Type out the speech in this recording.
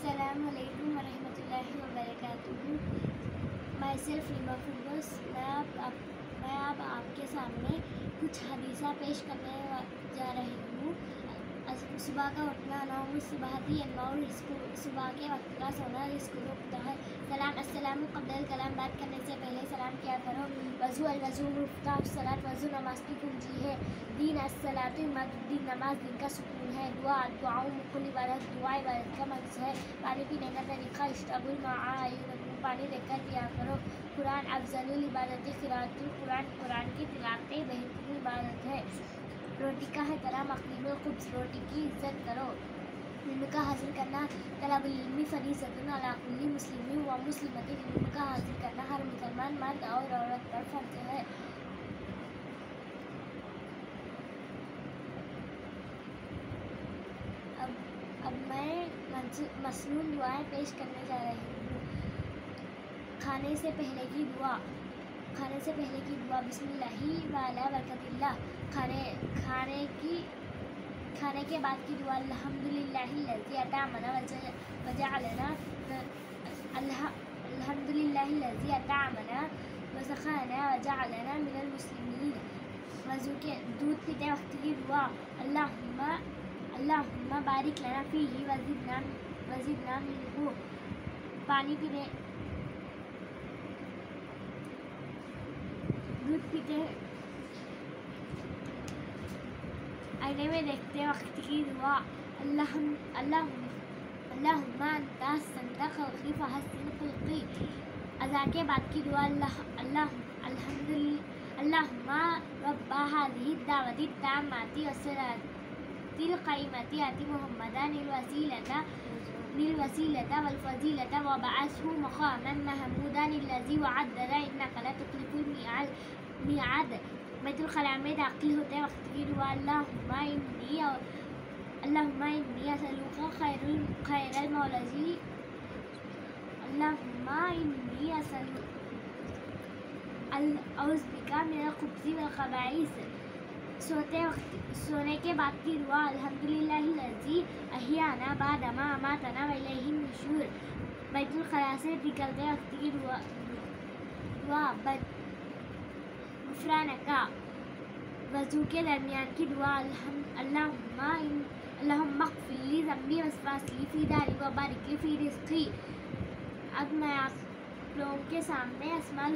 السلام علیکم ورحمۃ اللہ وبرکاتہ۔ مائی سیلف ریما فردوس، میں اب آپ کے سامنے کچھ حدیثہ پیش کرنے جا رہی ہوں۔ صبح کا اٹھنا، نوم الصباحتی انواع الرزق، صبح کے وقت کا سونا رزق کو ہوتا ہے۔ سلام، السلام قبل الکلام، بات کرنے سے پہلے سلام کیا کرو۔ وضو، الوضو مفتاح الصلاۃ، وضو نماز کی کنجی ہے۔ دین، الصلاۃ عماد الدین، نماز دین کا ستون ہے۔ دعا، دعاؤں مقل عبادت، دعا عبادت کا مقصد ہے۔ پانی پینے کا طریقہ، اشربوا الماء اعینکم، پانی لے کر پیا کرو۔ قرآن، افضل العبادت قراءۃ القرآن، قرآن کی تلاوت بہترین عبادت ہے۔ روٹی کا احترام، اقیم الخبز، روٹی کی عزت کرو۔ علم کا حاصل کرنا، طلب العلم فریضۃ علی کل مسلم و مسلمۃ، علم کا حاصل کرنا ہر مسلمان مرد اور عورت پر فرض ہے۔ اب میں مسنون دعائیں پیش کرنے جا رہی ہوں۔ کھانے سے پہلے کی دعا، بسم اللہ وعلی برکت اللہ۔ کھانے کے بعد کی دعا، الحمدللہ الذی اطعمنا وجعلنا وسقانا وجعلنا من المسلمین۔ وضو کے دودھ پیتے وقت کی دعا، اللہم بارک لنا فیہ وزدنا منہ۔ دودھ پیتے آئینے میں دیکھتے وقت کی دعا، اللہم انت احسنت خلقی فحسن خلقی۔ اذان کے بعد کی دعا، اللہم رب ھذہ الدعوۃ التامۃ والصلاۃ القائمۃ آت محمدا الوسیلۃ والفضیلۃ وابعثہ مقاما محمودا الذی وعدہ انک لا تخلف المیعاد۔ بیت الخلاء میں داخل ہوتے وقت کی دعا، اللہم انی اسألک خیر المولج، اللہم انی اعوذ بک من الخبث والخبائث۔ سونے کے بعد کی دعا، الحمدللہ الذی احیانا بعد ما اماتنا والیہ النشور۔ بیت الخلاء سے نکلتے وقت کی دعا، غفرانک۔ وضو کے درمیان کی دعا، اللہم اغفر لی ذنبی واصلح فی داری وبارک لی فی رزقی۔ اب میں آپ لوگوں کے سامنے اسماء